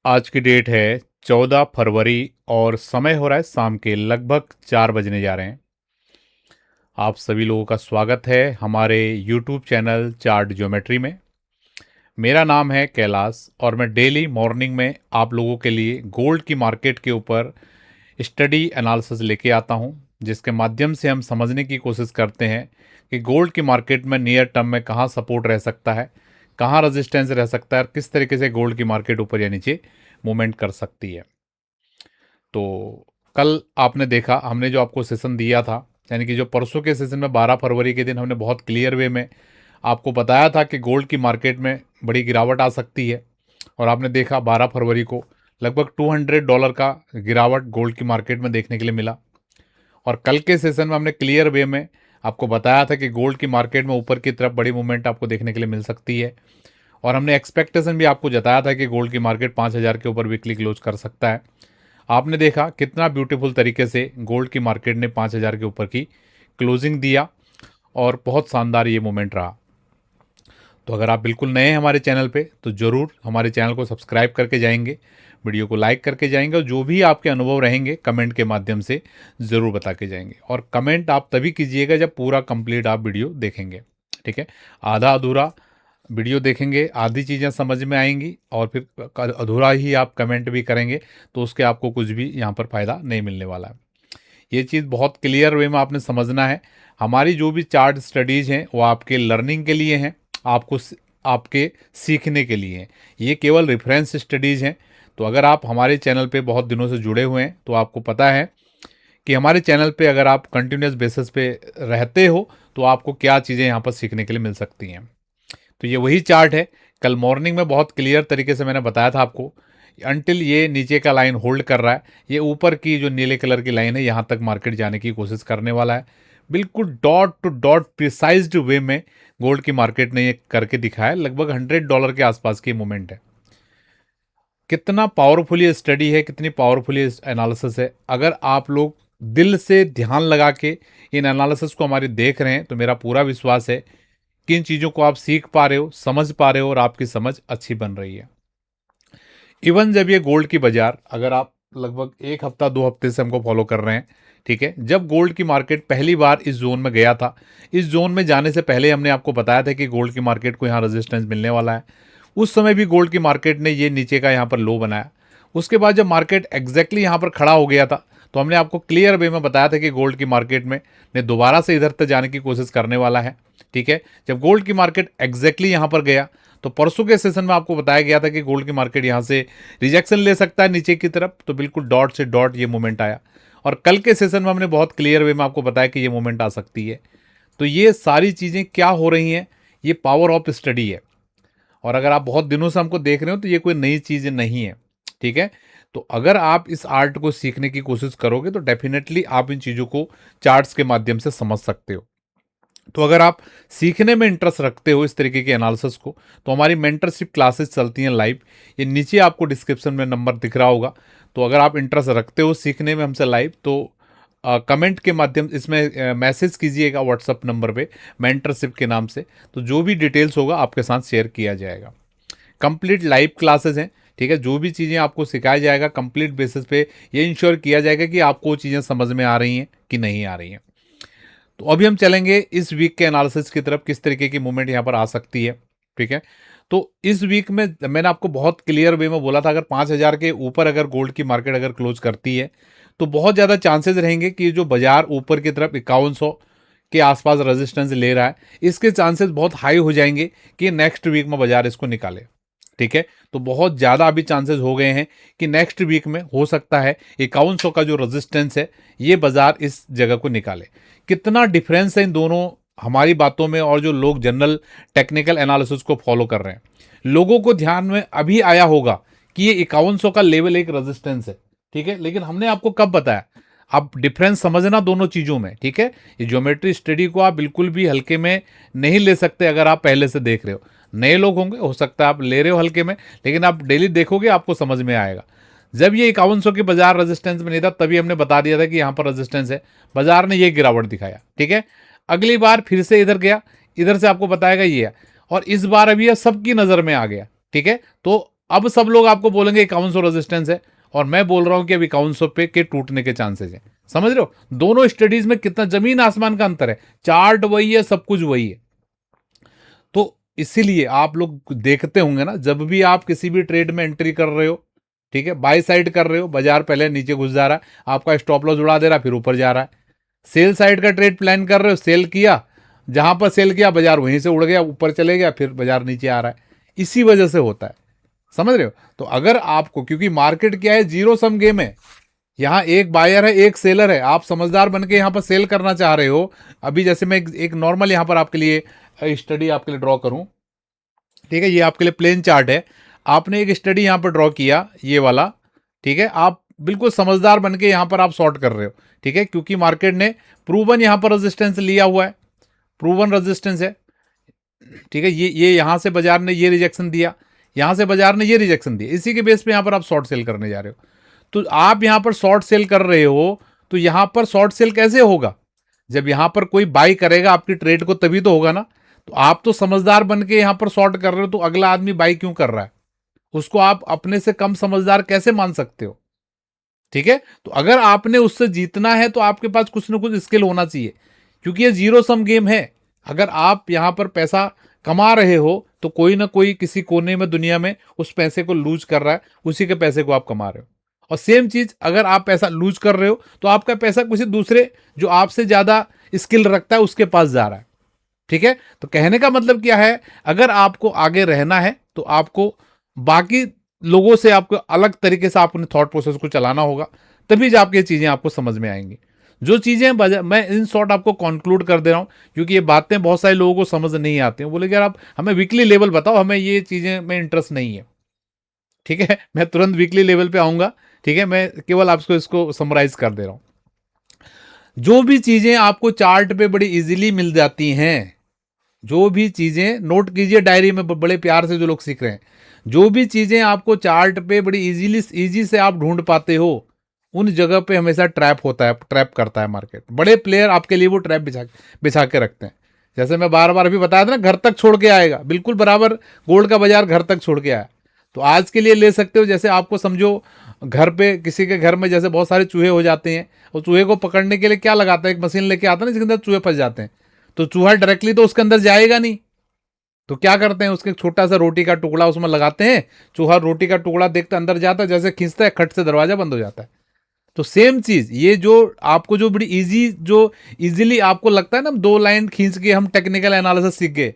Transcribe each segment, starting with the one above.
आज की डेट है 14 फरवरी और समय हो रहा है शाम के लगभग 4 बजने जा रहे हैं। आप सभी लोगों का स्वागत है हमारे यूट्यूब चैनल चार्ट ज्योमेट्री में। मेरा नाम है कैलाश और मैं डेली मॉर्निंग में आप लोगों के लिए गोल्ड की मार्केट के ऊपर स्टडी एनालिसिस लेके आता हूं, जिसके माध्यम से हम समझने की कोशिश करते हैं कि गोल्ड की मार्केट में नियर टर्म में कहाँ सपोर्ट रह सकता है, कहाँ रेजिस्टेंस रह सकता है और किस तरीके से गोल्ड की मार्केट ऊपर या नीचे मूवमेंट कर सकती है। तो कल आपने देखा हमने जो आपको सेशन दिया था, यानी कि जो परसों के सेशन में 12 फरवरी के दिन हमने बहुत क्लियर वे में आपको बताया था कि गोल्ड की मार्केट में बड़ी गिरावट आ सकती है। और आपने देखा 12 फरवरी को लगभग $200 का गिरावट गोल्ड की मार्केट में देखने के लिए मिला। और कल के सेशन में हमने क्लियर वे में आपको बताया था कि गोल्ड की मार्केट में ऊपर की तरफ बड़ी मूवमेंट आपको देखने के लिए मिल सकती है। और हमने एक्सपेक्टेशन भी आपको जताया था कि गोल्ड की मार्केट 5,000 के ऊपर वीकली क्लोज कर सकता है। आपने देखा कितना ब्यूटीफुल तरीके से गोल्ड की मार्केट ने 5,000 के ऊपर की क्लोजिंग दिया और बहुत शानदार ये मोमेंट रहा। तो अगर आप बिल्कुल नए हैं हमारे चैनल पे तो ज़रूर हमारे चैनल को सब्सक्राइब करके जाएंगे, वीडियो को लाइक करके जाएंगे और जो भी आपके अनुभव रहेंगे कमेंट के माध्यम से ज़रूर बता के जाएंगे। और कमेंट आप तभी कीजिएगा जब पूरा कंप्लीट आप वीडियो देखेंगे, ठीक है। आधा अधूरा वीडियो देखेंगे, आधी चीज़ें समझ में आएंगी और फिर अधूरा ही आप कमेंट भी करेंगे तो उसके आपको कुछ भी यहाँ पर फ़ायदा नहीं मिलने वाला है। ये चीज़ बहुत क्लियर वे में आपने समझना है। हमारी जो भी चार्ट स्टडीज़ हैं वो आपके लर्निंग के लिए हैं, आपके सीखने के लिए हैं। ये केवल रेफरेंस स्टडीज़ हैं। तो अगर आप हमारे चैनल पे बहुत दिनों से जुड़े हुए हैं तो आपको पता है कि हमारे चैनल पे अगर आप कंटिन्यूस बेसिस पे रहते हो तो आपको क्या चीज़ें यहाँ पर सीखने के लिए मिल सकती हैं। तो ये वही चार्ट है। कल मॉर्निंग में बहुत क्लियर तरीके से मैंने बताया था आपको, अंटिल ये नीचे का लाइन होल्ड कर रहा है, ये ऊपर की जो नीले कलर की लाइन है यहाँ तक मार्केट जाने की कोशिश करने वाला है। बिल्कुल डॉट टू डॉट प्रिसाइज्ड वे में गोल्ड की मार्केट ने ये करके दिखाया। लगभग $100 के आसपास की मूवमेंट है। कितना पावरफुल ये स्टडी है, कितनी पावरफुल ये एनालिसिस है। अगर आप लोग दिल से ध्यान लगा के इन एनालिसिस को हमारी देख रहे हैं तो मेरा पूरा विश्वास है किन चीज़ों को आप सीख पा रहे हो, समझ पा रहे हो और आपकी समझ अच्छी बन रही है। इवन जब ये गोल्ड की बाजार, अगर आप लगभग 1 हफ्ता 2 हफ्ते से हमको फॉलो कर रहे हैं, ठीक है, जब गोल्ड की मार्केट पहली बार इस जोन में गया था, इस जोन में जाने से पहले हमने आपको बताया था कि गोल्ड की मार्केट को यहाँ रेजिस्टेंस मिलने वाला है। उस समय भी गोल्ड की मार्केट ने ये नीचे का यहाँ पर लो बनाया। उसके बाद जब मार्केट एग्जैक्टली यहाँ पर खड़ा हो गया था तो हमने आपको क्लियर वे में बताया था कि गोल्ड की मार्केट में ने दोबारा से इधर तक जाने की कोशिश करने वाला है, ठीक है। जब गोल्ड की मार्केट एग्जैक्टली यहाँ पर गया तो परसों के सेशन में आपको बताया गया था कि गोल्ड की मार्केट यहाँ से रिजेक्शन ले सकता है नीचे की तरफ, तो बिल्कुल डॉट से डॉट ये मूवमेंट आया। और कल के सेशन में हमने बहुत क्लियर वे में आपको बताया कि ये मूवमेंट आ सकती है। तो ये सारी चीज़ें क्या हो रही हैं, ये पावर ऑफ स्टडी है। और अगर आप बहुत दिनों से हमको देख रहे हो तो ये कोई नई चीज़ नहीं है, ठीक है। तो अगर आप इस आर्ट को सीखने की कोशिश करोगे तो डेफिनेटली आप इन चीज़ों को चार्ट्स के माध्यम से समझ सकते हो। तो अगर आप सीखने में इंटरेस्ट रखते हो इस तरीके के एनालिसिस को तो हमारी मेंटरशिप क्लासेस चलती हैं लाइव। ये नीचे आपको डिस्क्रिप्शन में नंबर दिख रहा होगा। तो अगर आप इंटरेस्ट रखते हो सीखने में हमसे लाइव तो कमेंट के माध्यम इसमें मैसेज कीजिएगा व्हाट्सअप नंबर पे मेंटरशिप के नाम से, तो जो भी डिटेल्स होगा आपके साथ शेयर किया जाएगा। कंप्लीट लाइव क्लासेस हैं, ठीक है। जो भी चीज़ें आपको सिखाया जाएगा कंप्लीट बेसिस पे ये इंश्योर किया जाएगा कि आपको वो चीज़ें समझ में आ रही हैं कि नहीं आ रही हैं। तो अभी हम चलेंगे इस वीक के एनालिसिस की तरफ, किस तरीके की मूवमेंट यहाँ पर आ सकती है, ठीक है। तो इस वीक में मैंने आपको बहुत क्लियर वे में बोला था अगर 5,000 के ऊपर अगर गोल्ड की मार्केट अगर क्लोज करती है तो बहुत ज़्यादा चांसेस रहेंगे कि जो बाजार ऊपर की तरफ 5100 के आसपास रेजिस्टेंस ले रहा है, इसके चांसेस बहुत हाई हो जाएंगे कि नेक्स्ट वीक में बाजार इसको निकाले, ठीक है। तो बहुत ज़्यादा अभी चांसेस हो गए हैं कि नेक्स्ट वीक में हो सकता है 5100 का जो रेजिस्टेंस है ये बाजार इस जगह को निकाले। कितना डिफरेंस है इन दोनों हमारी बातों में और जो लोग जनरल टेक्निकल एनालिसिस को फॉलो कर रहे हैं, लोगों को ध्यान में अभी आया होगा कि ये 5100 का लेवल एक रेजिस्टेंस है, ठीक है। लेकिन हमने आपको कब बताया, आप डिफरेंस समझना दोनों चीज़ों में, ठीक है। ये ज्योमेट्री स्टडी को आप बिल्कुल भी हल्के में नहीं ले सकते। अगर आप पहले से देख रहे हो, नए लोग होंगे हो सकता है आप ले रहे हो हल्के में, लेकिन आप डेली देखोगे आपको समझ में आएगा। जब ये 5100 के बाजार रेजिस्टेंस में नहीं था तभी हमने बता दिया था कि यहाँ पर रेजिस्टेंस है, बाजार ने ये गिरावट दिखाया, ठीक है। अगली बार फिर से इधर गया, इधर से आपको बताएगा ये है, और इस बार अभी यह सबकी नज़र में आ गया, ठीक है। तो अब सब लोग आपको बोलेंगे 5100 रेजिस्टेंस है, और मैं बोल रहा हूं कि अब 5100 पे के टूटने के चांसेस है। समझ रहे हो, दोनों स्टडीज में कितना जमीन आसमान का अंतर है। चार्ट वही है, सब कुछ वही है। तो इसीलिए आप लोग देखते होंगे ना, जब भी आप किसी भी ट्रेड में एंट्री कर रहे हो, ठीक है, बाय साइड कर रहे हो, बाजार पहले नीचे घुस जा रहा है, आपका स्टॉप लॉस उड़ा दे रहा है, फिर ऊपर जा रहा है। सेल साइड का ट्रेड प्लान कर रहे हो, सेल किया, जहां पर सेल किया बाजार वहीं से उड़ गया, ऊपर चले गया, फिर बाजार नीचे आ रहा है। इसी वजह से होता है। समझ रहे हो। तो अगर आपको, क्योंकि मार्केट क्या है, जीरो सम गेम है, यहाँ एक बायर है एक सेलर है, आप समझदार बन के यहाँ पर सेल करना चाह रहे हो। अभी जैसे मैं एक नॉर्मल यहाँ पर आपके लिए स्टडी आपके लिए ड्रॉ करूँ, ठीक है, ये आपके लिए प्लेन चार्ट है, आपने एक स्टडी यहाँ पर ड्रॉ किया, ये वाला, ठीक है, आप बिल्कुल समझदार बन के यहाँ पर आप शॉर्ट कर रहे हो, ठीक है, क्योंकि मार्केट ने प्रूवन यहाँ पर रेजिस्टेंस लिया हुआ है, प्रूवन रेजिस्टेंस है, ठीक है, ये यहाँ से बाजार ने ये रिजेक्शन दिया, यहाँ से बाजार ने ये रिजेक्शन दिया, इसी के बेस पे यहाँ पर आप शॉर्ट सेल करने जा रहे हो। तो आप यहाँ पर शॉर्ट सेल कर रहे हो, तो यहाँ पर शॉर्ट सेल कैसे होगा, जब यहाँ पर कोई बाई करेगा आपकी ट्रेड को तभी तो होगा ना। तो आप तो समझदार बन के यहाँ पर शॉर्ट कर रहे हो, तो अगला आदमी बाई क्यों कर रहा है, उसको आप अपने से कम समझदार कैसे मान सकते हो। ठीक है, तो अगर आपने उससे जीतना है तो आपके पास कुछ ना कुछ स्किल होना चाहिए, क्योंकि ये जीरो सम गेम है। अगर आप यहाँ पर पैसा कमा रहे हो तो कोई ना कोई किसी कोने में दुनिया में उस पैसे को लूज कर रहा है, उसी के पैसे को आप कमा रहे हो। और सेम चीज अगर आप पैसा लूज कर रहे हो तो आपका पैसा किसी दूसरे जो आपसे ज्यादा स्किल रखता है उसके पास जा रहा है। ठीक है, तो कहने का मतलब क्या है, अगर आपको आगे रहना है तो आपको बाकी लोगों से आपको अलग तरीके से अपने थॉट प्रोसेस को चलाना होगा, तभी जाके चीजें आपको समझ में आएंगी। जो चीजें मैं इन शॉर्ट आपको कंक्लूड कर दे रहा हूं, क्योंकि ये बातें बहुत सारे लोगों को समझ नहीं आती हैं। बोले यार आप हमें वीकली लेवल बताओ, हमें ये चीजें में इंटरेस्ट नहीं है। ठीक है, मैं तुरंत वीकली लेवल पे आऊंगा। ठीक है, मैं केवल आपको इसको समराइज कर दे रहा हूं। जो भी चीजें आपको चार्ट पे बड़ी इजीली मिल जाती हैं, जो भी चीजें, नोट कीजिए डायरी में बड़े प्यार से जो लोग सीख रहे हैं, जो भी चीजें आपको चार्ट पे बड़ी इजी से आप ढूंढ पाते हो, उन जगह पे हमेशा ट्रैप होता है, ट्रैप करता है मार्केट। बड़े प्लेयर आपके लिए वो ट्रैप बिछा के रखते हैं। जैसे मैं बार बार अभी बताया था ना, घर तक छोड़ के आएगा, बिल्कुल बराबर गोल्ड का बाजार घर तक छोड़ के आया। तो आज के लिए ले सकते हो, जैसे आपको समझो घर पे किसी के घर में जैसे बहुत सारे चूहे हो जाते हैं, और चूहे को पकड़ने के लिए क्या लगाता है, एक मशीन लेके आता है ना जिसके अंदर चूहे फंस जाते हैं। तो चूहा डायरेक्टली तो उसके अंदर जाएगा नहीं, तो क्या करते हैं, उसके छोटा सा रोटी का टुकड़ा उसमें लगाते हैं, चूहा रोटी का टुकड़ा देखते अंदर जाता है, जैसे खींचता है खट से दरवाजा बंद हो जाता है। तो सेम चीज ये जो आपको जो बड़ी इजी, जो इजीली आपको लगता है ना, 2 लाइन खींच के हम टेक्निकल एनालिसिस सीख गए,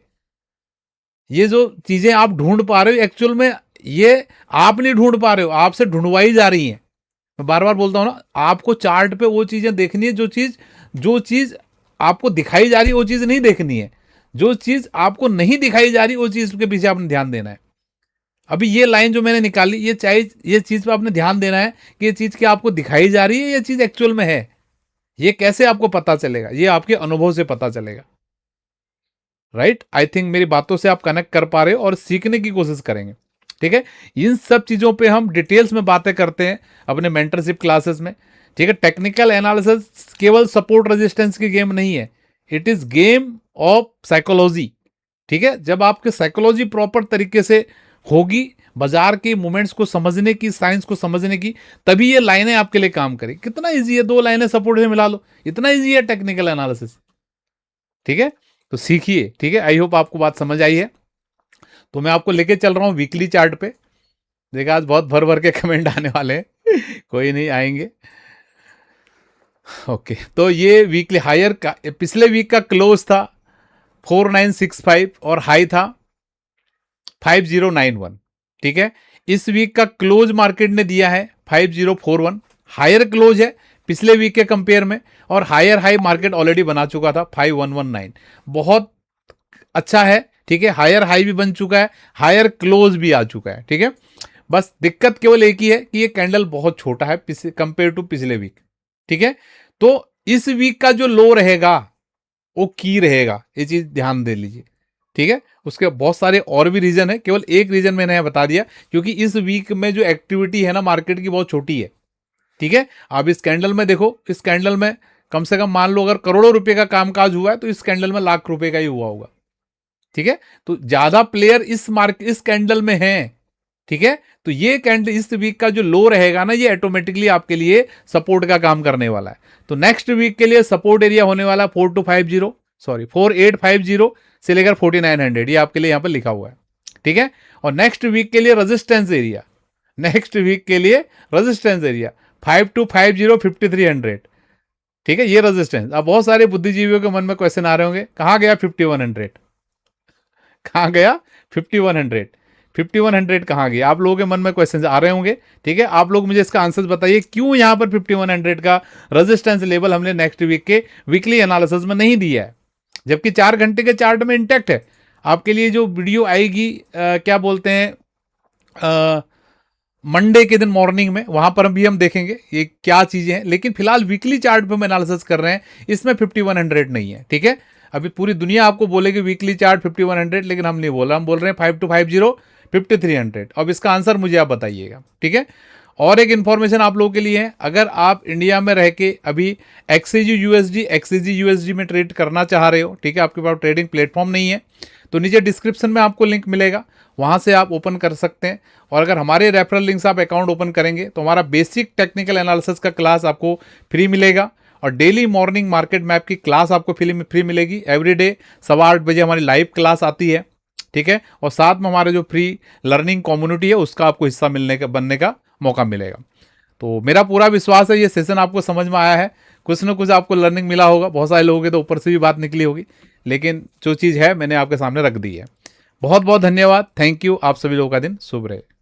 ये जो चीजें आप ढूंढ पा रहे हो एक्चुअल में ये आप नहीं ढूंढ पा रहे हो, आपसे ढूंढवाई जा रही हैं। मैं बार बार बोलता हूं ना, आपको चार्ट पे वो चीजें देखनी है, जो चीज आपको दिखाई जा रही है वो चीज नहीं देखनी है, जो चीज आपको नहीं दिखाई जा रही वो चीज के पीछे आपने ध्यान देना है। अभी ये लाइन जो मैंने निकाली, ये चीज पे आपने ध्यान देना है कि ये चीज क्या आपको दिखाई जा रही है, ये चीज एक्चुअल में है। ये कैसे आपको पता चलेगा, ये आपके अनुभव से पता चलेगा। राइट, आई थिंक मेरी बातों से आप कनेक्ट कर पा रहे हो और सीखने की कोशिश करेंगे। ठीक है, इन सब चीजों पे हम डिटेल्स में बातें करते हैं अपने मेंटरशिप क्लासेस में। ठीक है, टेक्निकल एनालिसिस केवल सपोर्ट रेजिस्टेंस की गेम नहीं है, it is game of psychology. ठीक है, जब आपके साइकोलॉजी प्रॉपर तरीके से होगी, बाजार के मूवमेंट्स को समझने की, साइंस को समझने की, तभी ये लाइनें आपके लिए काम करें। कितना इजी है, 2 लाइनें सपोर्ट में मिला लो, इतना इजी है टेक्निकल एनालिसिस। ठीक है, तो सीखिए। ठीक है, आई होप आपको बात समझ आई है। तो मैं आपको लेके चल रहा हूं वीकली चार्ट पे। देखा, आज बहुत भर भर के कमेंट आने वाले हैं कोई नहीं, आएंगे। ओके, तो ये वीकली हायर का, पिछले वीक का क्लोज था 4965 और हाई था 5091। ठीक है, इस वीक का क्लोज मार्केट ने दिया है 5041, हायर क्लोज है पिछले वीक के कंपेयर में, और हायर हाई मार्केट ऑलरेडी बना चुका था 5119, बहुत अच्छा है। ठीक है, हायर हाई भी बन चुका है, हायर क्लोज भी आ चुका है। ठीक है, बस दिक्कत केवल एक ही है कि ये कैंडल बहुत छोटा है कंपेयर टू पिछले वीक। ठीक है, तो इस वीक का जो लो रहेगा वो की रहेगा, ये चीज ध्यान दे लीजिए। ठीक है, उसके बहुत सारे और भी रीजन है, केवल एक रीजन मैंने बता दिया क्योंकि इस वीक में जो एक्टिविटी है ना मार्केट की बहुत छोटी है। ठीक है, आप इस कैंडल में देखो, इस कैंडल में कम से कम मान लो अगर करोड़ों रुपए का कामकाज हुआ है तो इस कैंडल में लाख रुपए का ही हुआ होगा। ठीक है, तो ज्यादा प्लेयर इस कैंडल में हैं। ठीक है, तो ये कैंडल इस वीक का जो लो रहेगा ना, ये ऑटोमेटिकली आपके लिए सपोर्ट का काम करने वाला है। तो नेक्स्ट वीक के लिए सपोर्ट एरिया होने वाला 4850 से लेकर 4900, ये आपके लिए यहां पर लिखा हुआ है। ठीक है, और नेक्स्ट वीक के लिए रेजिस्टेंस एरिया, 5250 ठीक है, ये रेजिस्टेंस। अब बहुत सारे बुद्धिजीवियों के मन में क्वेश्चन आ रहे होंगे, कहां गया 5100, कहां गया 5100, 5100 कहां गया? आप लोगों के मन में क्वेश्चन आ रहे होंगे। ठीक है, आप लोग मुझे इसका आंसर बताइए, क्यों यहां पर 5100 का रेजिस्टेंस लेवल हमने नेक्स्ट वीक के वीकली एनालिसिस में नहीं दिया है, जबकि 4 घंटे के चार्ट में इंटैक्ट है। आपके लिए जो वीडियो आएगी क्या बोलते हैं, मंडे के दिन मॉर्निंग में, वहां पर भी हम देखेंगे ये क्या चीजें हैं। लेकिन फिलहाल वीकली चार्ट पे हम एनालिसिस कर रहे हैं, इसमें 5100 नहीं है। ठीक है, अभी पूरी दुनिया आपको बोलेगी वीकली चार्ट 5100, लेकिन हम नहीं बोल रहे, हम बोल रहे हैं 5250 5300। अब इसका आंसर मुझे आप बताइएगा। ठीक है, और एक इंफॉर्मेशन आप लोगों के लिए है, अगर आप इंडिया में रह के अभी XAG USD में ट्रेड करना चाह रहे हो, ठीक है, आपके पास ट्रेडिंग प्लेटफॉर्म नहीं है, तो नीचे डिस्क्रिप्शन में आपको लिंक मिलेगा, वहां से आप ओपन कर सकते हैं। और अगर हमारे रेफरल लिंक से आप अकाउंट ओपन करेंगे तो हमारा बेसिक टेक्निकल एनालिसिस का क्लास आपको फ्री मिलेगा, और डेली मॉर्निंग मार्केट मैप की क्लास आपको फ्री मिलेगी। एवरीडे 8:15 बजे हमारी लाइव क्लास आती है। ठीक है, और साथ में हमारे जो फ्री लर्निंग कम्युनिटी है उसका आपको हिस्सा बनने का मौका मिलेगा। तो मेरा पूरा विश्वास है ये सेशन आपको समझ में आया है, कुछ ना कुछ आपको लर्निंग मिला होगा। बहुत सारे लोगों के तो ऊपर से भी बात निकली होगी, लेकिन जो चीज़ है मैंने आपके सामने रख दी है। बहुत बहुत धन्यवाद, थैंक यू। आप सभी लोगों का दिन शुभ रहे।